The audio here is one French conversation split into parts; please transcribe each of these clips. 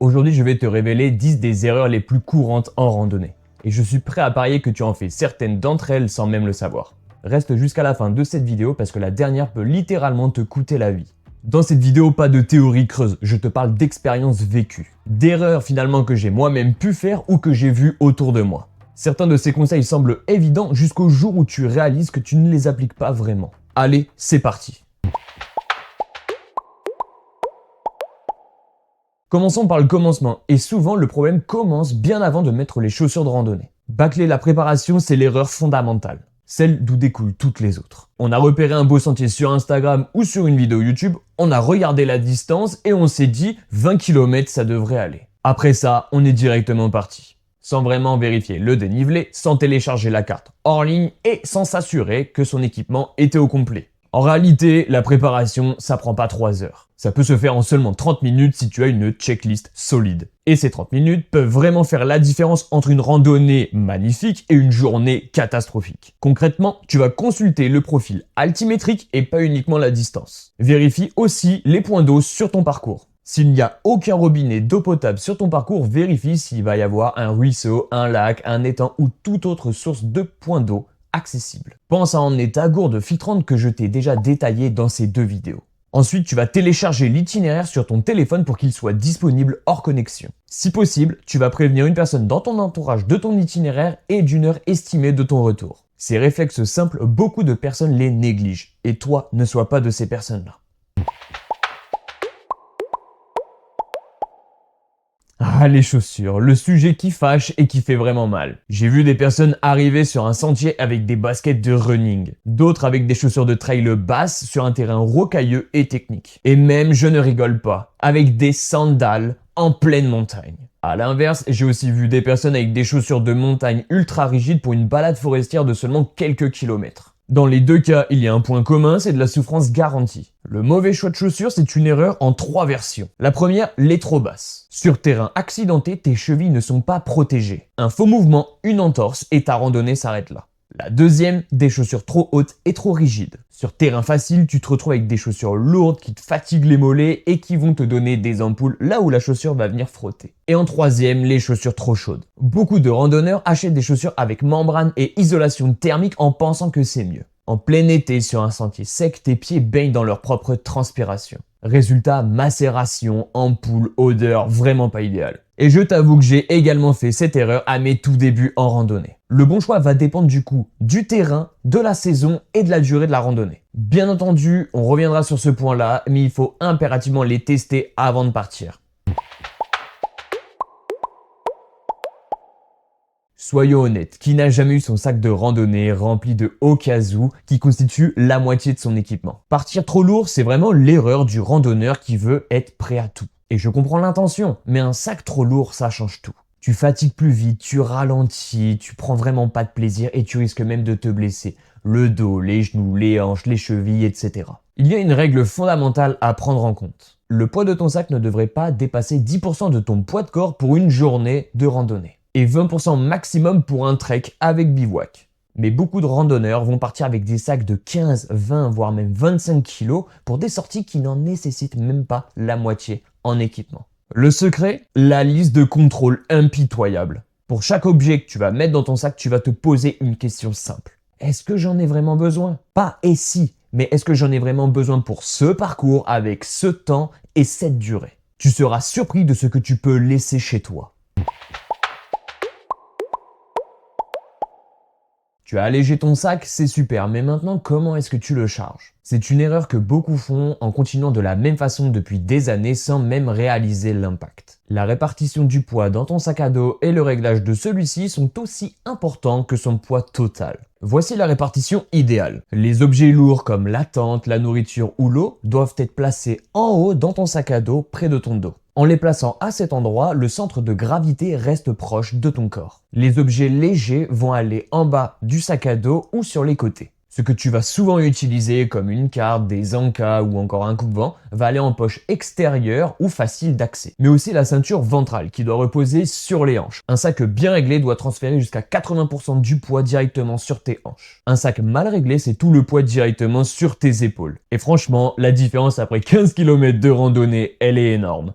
Aujourd'hui, je vais te révéler 10 des erreurs les plus courantes en randonnée. Et je suis prêt à parier que tu en fais certaines d'entre elles sans même le savoir. Reste jusqu'à la fin de cette vidéo parce que la dernière peut littéralement te coûter la vie. Dans cette vidéo, pas de théorie creuse, je te parle d'expériences vécues. D'erreurs finalement que j'ai moi-même pu faire ou que j'ai vues autour de moi. Certains de ces conseils semblent évidents jusqu'au jour où tu réalises que tu ne les appliques pas vraiment. Allez, c'est parti. Commençons par le commencement, et souvent le problème commence bien avant de mettre les chaussures de randonnée. Bâcler la préparation, c'est l'erreur fondamentale, celle d'où découlent toutes les autres. On a repéré un beau sentier sur Instagram ou sur une vidéo YouTube, on a regardé la distance et on s'est dit 20 km ça devrait aller. Après ça, on est directement parti, sans vraiment vérifier le dénivelé, sans télécharger la carte hors ligne et sans s'assurer que son équipement était au complet. En réalité, la préparation, ça prend pas 3 heures. Ça peut se faire en seulement 30 minutes si tu as une checklist solide. Et ces 30 minutes peuvent vraiment faire la différence entre une randonnée magnifique et une journée catastrophique. Concrètement, tu vas consulter le profil altimétrique et pas uniquement la distance. Vérifie aussi les points d'eau sur ton parcours. S'il n'y a aucun robinet d'eau potable sur ton parcours, vérifie s'il va y avoir un ruisseau, un lac, un étang ou toute autre source de points d'eau accessible. Pense à emmener ta gourde filtrante que je t'ai déjà détaillée dans ces 2 vidéos. Ensuite, tu vas télécharger l'itinéraire sur ton téléphone pour qu'il soit disponible hors connexion. Si possible, tu vas prévenir une personne dans ton entourage de ton itinéraire et d'une heure estimée de ton retour. Ces réflexes simples, beaucoup de personnes les négligent. Et toi, ne sois pas de ces personnes-là. Ah, les chaussures, le sujet qui fâche et qui fait vraiment mal. J'ai vu des personnes arriver sur un sentier avec des baskets de running, d'autres avec des chaussures de trail basses sur un terrain rocailleux et technique. Et même, je ne rigole pas, avec des sandales en pleine montagne. À l'inverse, j'ai aussi vu des personnes avec des chaussures de montagne ultra rigides pour une balade forestière de seulement quelques kilomètres. Dans les 2 cas, il y a un point commun, c'est de la souffrance garantie. Le mauvais choix de chaussures, c'est une erreur en 3 versions. La première, les trop basses. Sur terrain accidenté, tes chevilles ne sont pas protégées. Un faux mouvement, une entorse et ta randonnée s'arrête là. La deuxième, des chaussures trop hautes et trop rigides. Sur terrain facile, tu te retrouves avec des chaussures lourdes qui te fatiguent les mollets et qui vont te donner des ampoules là où la chaussure va venir frotter. Et en troisième, les chaussures trop chaudes. Beaucoup de randonneurs achètent des chaussures avec membrane et isolation thermique en pensant que c'est mieux. En plein été, sur un sentier sec, tes pieds baignent dans leur propre transpiration. Résultat, macération, ampoule, odeur, vraiment pas idéal. Et je t'avoue que j'ai également fait cette erreur à mes tout débuts en randonnée. Le bon choix va dépendre du coup du terrain, de la saison et de la durée de la randonnée. Bien entendu, on reviendra sur ce point-là, mais il faut impérativement les tester avant de partir. Soyons honnêtes, qui n'a jamais eu son sac de randonnée rempli de au cas où qui constitue la moitié de son équipement? Partir trop lourd, c'est vraiment l'erreur du randonneur qui veut être prêt à tout. Et je comprends l'intention, mais un sac trop lourd, ça change tout. Tu fatigues plus vite, tu ralentis, tu prends vraiment pas de plaisir et tu risques même de te blesser. Le dos, les genoux, les hanches, les chevilles, etc. Il y a une règle fondamentale à prendre en compte. Le poids de ton sac ne devrait pas dépasser 10% de ton poids de corps pour une journée de randonnée. Et 20% maximum pour un trek avec bivouac. Mais beaucoup de randonneurs vont partir avec des sacs de 15, 20, voire même 25 kg pour des sorties qui n'en nécessitent même pas la moitié en équipement. Le secret, la liste de contrôle impitoyable. Pour chaque objet que tu vas mettre dans ton sac, tu vas te poser une question simple. Est-ce que j'en ai vraiment besoin? Pas et si, mais est-ce que j'en ai vraiment besoin pour ce parcours avec ce temps et cette durée? Tu seras surpris de ce que tu peux laisser chez toi. Tu as allégé ton sac, c'est super, mais maintenant comment est-ce que tu le charges? C'est une erreur que beaucoup font en continuant de la même façon depuis des années sans même réaliser l'impact. La répartition du poids dans ton sac à dos et le réglage de celui-ci sont aussi importants que son poids total. Voici la répartition idéale. Les objets lourds comme la tente, la nourriture ou l'eau doivent être placés en haut dans ton sac à dos près de ton dos. En les plaçant à cet endroit, le centre de gravité reste proche de ton corps. Les objets légers vont aller en bas du sac à dos ou sur les côtés. Ce que tu vas souvent utiliser comme une carte, des ancas ou encore un coupe-vent va aller en poche extérieure ou facile d'accès. Mais aussi la ceinture ventrale qui doit reposer sur les hanches. Un sac bien réglé doit transférer jusqu'à 80% du poids directement sur tes hanches. Un sac mal réglé, c'est tout le poids directement sur tes épaules. Et franchement, la différence après 15 km de randonnée, elle est énorme.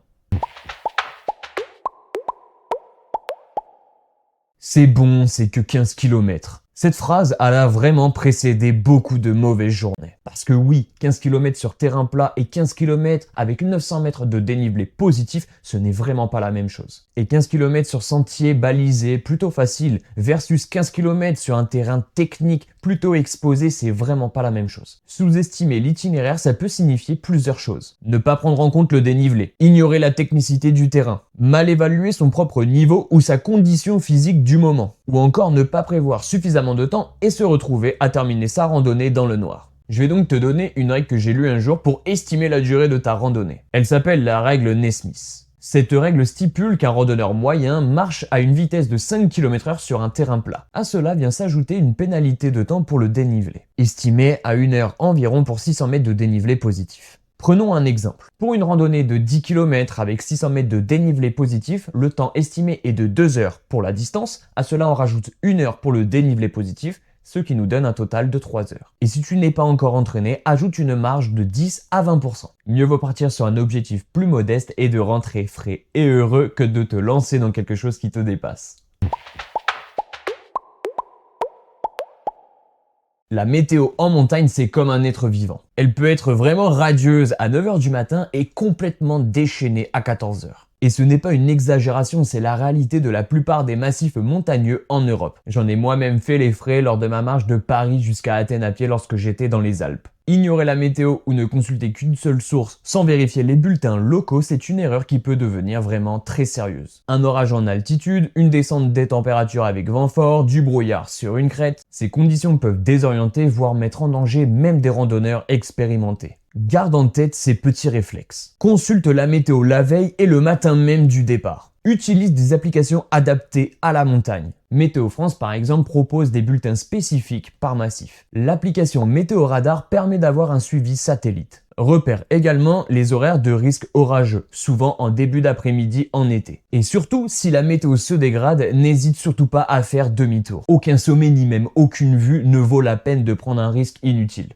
C'est bon, c'est que 15 km. Cette phrase, elle a vraiment précédé beaucoup de mauvaises journées. Parce que oui, 15 km sur terrain plat et 15 km avec 900 mètres de dénivelé positif, ce n'est vraiment pas la même chose. Et 15 km sur sentier balisé, plutôt facile, versus 15 km sur un terrain technique plutôt exposé, c'est vraiment pas la même chose. Sous-estimer l'itinéraire, ça peut signifier plusieurs choses. Ne pas prendre en compte le dénivelé, ignorer la technicité du terrain, mal évaluer son propre niveau ou sa condition physique du moment, ou encore ne pas prévoir suffisamment de temps et se retrouver à terminer sa randonnée dans le noir. Je vais donc te donner une règle que j'ai lue un jour pour estimer la durée de ta randonnée. Elle s'appelle la règle Naismith. Cette règle stipule qu'un randonneur moyen marche à une vitesse de 5 km/h sur un terrain plat. À cela vient s'ajouter une pénalité de temps pour le dénivelé, estimée à 1 heure environ pour 600 mètres de dénivelé positif. Prenons un exemple. Pour une randonnée de 10 km avec 600 mètres de dénivelé positif, le temps estimé est de 2 heures pour la distance. À cela, on rajoute 1 heure pour le dénivelé positif, ce qui nous donne un total de 3 heures. Et si tu n'es pas encore entraîné, ajoute une marge de 10 à 20%. Mieux vaut partir sur un objectif plus modeste et de rentrer frais et heureux que de te lancer dans quelque chose qui te dépasse. La météo en montagne, c'est comme un être vivant. Elle peut être vraiment radieuse à 9 h du matin et complètement déchaînée à 14 h. Et ce n'est pas une exagération, c'est la réalité de la plupart des massifs montagneux en Europe. J'en ai moi-même fait les frais lors de ma marche de Paris jusqu'à Athènes à pied lorsque j'étais dans les Alpes. Ignorer la météo ou ne consulter qu'une seule source sans vérifier les bulletins locaux, c'est une erreur qui peut devenir vraiment très sérieuse. Un orage en altitude, une descente des températures avec vent fort, du brouillard sur une crête, ces conditions peuvent désorienter, voire mettre en danger même des randonneurs expérimentés. Garde en tête ces petits réflexes. Consulte la météo la veille et le matin même du départ. Utilise des applications adaptées à la montagne. Météo France par exemple propose des bulletins spécifiques par massif. L'application Météo Radar permet d'avoir un suivi satellite. Repère également les horaires de risque orageux, souvent en début d'après-midi en été. Et surtout, si la météo se dégrade, n'hésite surtout pas à faire demi-tour. Aucun sommet ni même aucune vue ne vaut la peine de prendre un risque inutile.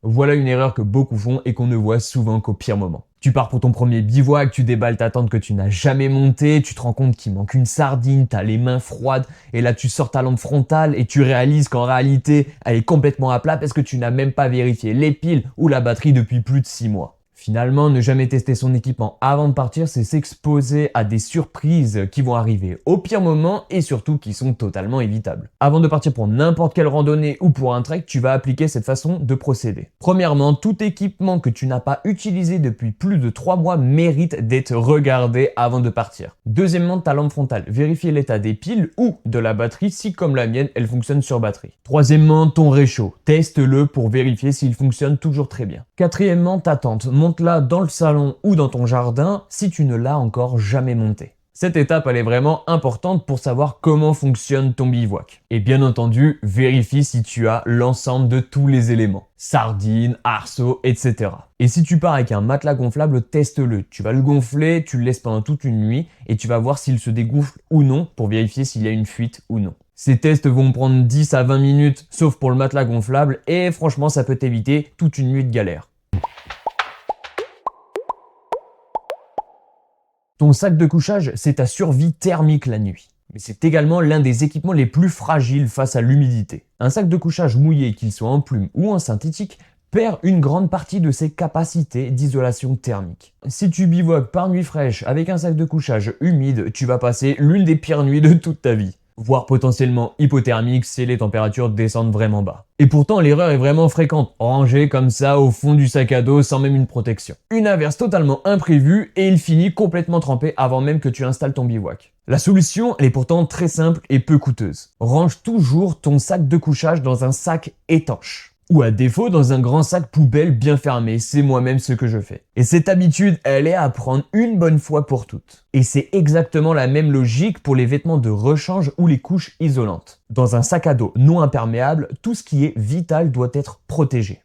Voilà une erreur que beaucoup font et qu'on ne voit souvent qu'au pire moment. Tu pars pour ton premier bivouac, tu déballes ta tente que tu n'as jamais montée, tu te rends compte qu'il manque une sardine, t'as les mains froides, et là tu sors ta lampe frontale et tu réalises qu'en réalité, elle est complètement à plat parce que tu n'as même pas vérifié les piles ou la batterie depuis plus de 6 mois. Finalement, ne jamais tester son équipement avant de partir, c'est s'exposer à des surprises qui vont arriver au pire moment et surtout qui sont totalement évitables. Avant de partir pour n'importe quelle randonnée ou pour un trek, tu vas appliquer cette façon de procéder. Premièrement, tout équipement que tu n'as pas utilisé depuis plus de 3 mois mérite d'être regardé avant de partir. Deuxièmement, ta lampe frontale. Vérifier l'état des piles ou de la batterie si, comme la mienne, elle fonctionne sur batterie. Troisièmement, ton réchaud. Teste-le pour vérifier s'il fonctionne toujours très bien. Quatrièmement, ta tente. Monte-la dans le salon ou dans ton jardin si tu ne l'as encore jamais montée. Cette étape, elle est vraiment importante pour savoir comment fonctionne ton bivouac. Et bien entendu, vérifie si tu as l'ensemble de tous les éléments. Sardines, arceaux, etc. Et si tu pars avec un matelas gonflable, teste-le. Tu vas le gonfler, tu le laisses pendant toute une nuit et tu vas voir s'il se dégonfle ou non pour vérifier s'il y a une fuite ou non. Ces tests vont prendre 10 à 20 minutes, sauf pour le matelas gonflable, et franchement, ça peut t'éviter toute une nuit de galère. Ton sac de couchage, c'est ta survie thermique la nuit. Mais c'est également l'un des équipements les plus fragiles face à l'humidité. Un sac de couchage mouillé, qu'il soit en plume ou en synthétique, perd une grande partie de ses capacités d'isolation thermique. Si tu bivouaques par nuit fraîche avec un sac de couchage humide, tu vas passer l'une des pires nuits de toute ta vie. Voire potentiellement hypothermique si les températures descendent vraiment bas. Et pourtant, l'erreur est vraiment fréquente, rangé comme ça au fond du sac à dos sans même une protection. Une averse totalement imprévue et il finit complètement trempé avant même que tu installes ton bivouac. La solution, elle est pourtant très simple et peu coûteuse. Range toujours ton sac de couchage dans un sac étanche. Ou à défaut dans un grand sac poubelle bien fermé, c'est moi-même ce que je fais. Et cette habitude, elle est à prendre une bonne fois pour toutes. Et c'est exactement la même logique pour les vêtements de rechange ou les couches isolantes. Dans un sac à dos non imperméable, tout ce qui est vital doit être protégé.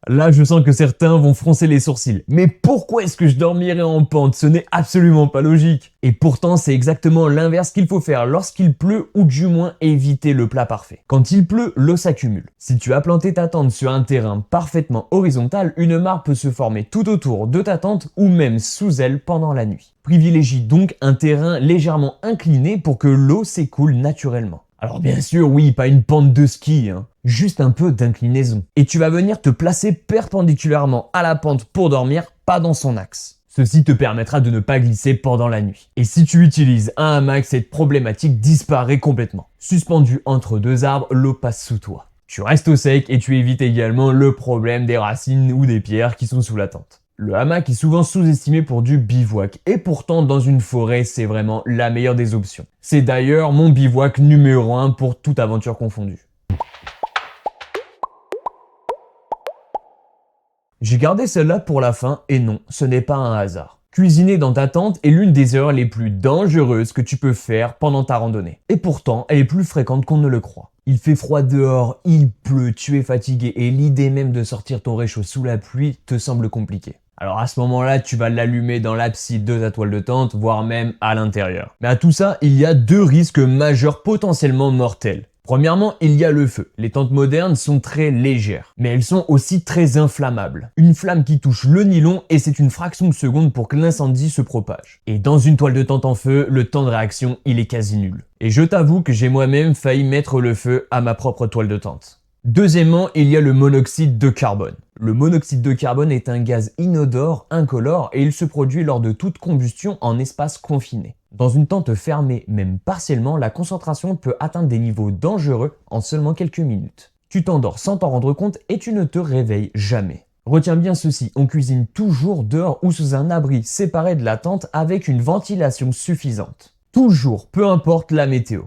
Là, je sens que certains vont froncer les sourcils. Mais pourquoi est-ce que je dormirais en pente? Ce n'est absolument pas logique. Et pourtant, c'est exactement l'inverse qu'il faut faire lorsqu'il pleut ou du moins éviter le plat parfait. Quand il pleut, l'eau s'accumule. Si tu as planté ta tente sur un terrain parfaitement horizontal, une mare peut se former tout autour de ta tente ou même sous elle pendant la nuit. Privilégie donc un terrain légèrement incliné pour que l'eau s'écoule naturellement. Alors bien sûr, oui, pas une pente de ski, juste un peu d'inclinaison. Et tu vas venir te placer perpendiculairement à la pente pour dormir, pas dans son axe. Ceci te permettra de ne pas glisser pendant la nuit. Et si tu utilises un hamac, cette problématique disparaît complètement. Suspendu entre deux arbres, l'eau passe sous toi. Tu restes au sec et tu évites également le problème des racines ou des pierres qui sont sous la tente. Le hamac est souvent sous-estimé pour du bivouac et pourtant dans une forêt c'est vraiment la meilleure des options. C'est d'ailleurs mon bivouac numéro 1 pour toute aventure confondue. J'ai gardé celle-là pour la fin et non, ce n'est pas un hasard. Cuisiner dans ta tente est l'une des erreurs les plus dangereuses que tu peux faire pendant ta randonnée. Et pourtant, elle est plus fréquente qu'on ne le croit. Il fait froid dehors, il pleut, tu es fatigué et l'idée même de sortir ton réchaud sous la pluie te semble compliquée. Alors à ce moment-là, tu vas l'allumer dans l'abside de ta toile de tente, voire même à l'intérieur. Mais à tout ça, il y a deux risques majeurs potentiellement mortels. Premièrement, il y a le feu. Les tentes modernes sont très légères, mais elles sont aussi très inflammables. Une flamme qui touche le nylon et c'est une fraction de seconde pour que l'incendie se propage. Et dans une toile de tente en feu, le temps de réaction, il est quasi nul. Et je t'avoue que j'ai moi-même failli mettre le feu à ma propre toile de tente. Deuxièmement, il y a le monoxyde de carbone. Le monoxyde de carbone est un gaz inodore, incolore et il se produit lors de toute combustion en espace confiné. Dans une tente fermée, même partiellement, la concentration peut atteindre des niveaux dangereux en seulement quelques minutes. Tu t'endors sans t'en rendre compte et tu ne te réveilles jamais. Retiens bien ceci, on cuisine toujours dehors ou sous un abri séparé de la tente avec une ventilation suffisante. Toujours, peu importe la météo.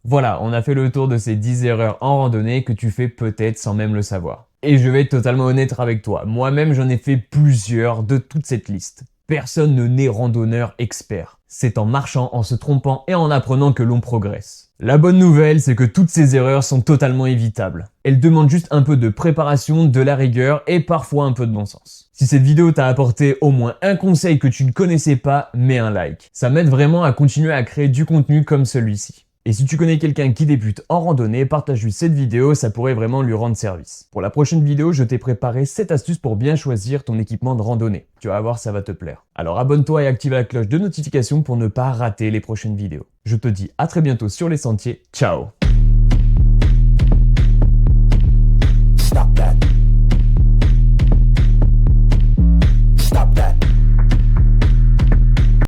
Voilà, on a fait le tour de ces 10 erreurs en randonnée que tu fais peut-être sans même le savoir. Et je vais être totalement honnête avec toi, moi-même j'en ai fait plusieurs de toute cette liste. Personne ne naît randonneur expert. C'est en marchant, en se trompant et en apprenant que l'on progresse. La bonne nouvelle, c'est que toutes ces erreurs sont totalement évitables. Elles demandent juste un peu de préparation, de la rigueur et parfois un peu de bon sens. Si cette vidéo t'a apporté au moins un conseil que tu ne connaissais pas, mets un like. Ça m'aide vraiment à continuer à créer du contenu comme celui-ci. Et si tu connais quelqu'un qui débute en randonnée, partage-lui cette vidéo, ça pourrait vraiment lui rendre service. Pour la prochaine vidéo, je t'ai préparé 7 astuces pour bien choisir ton équipement de randonnée. Tu vas voir, ça va te plaire. Alors abonne-toi et active la cloche de notification pour ne pas rater les prochaines vidéos. Je te dis à très bientôt sur les sentiers. Ciao! Stop that.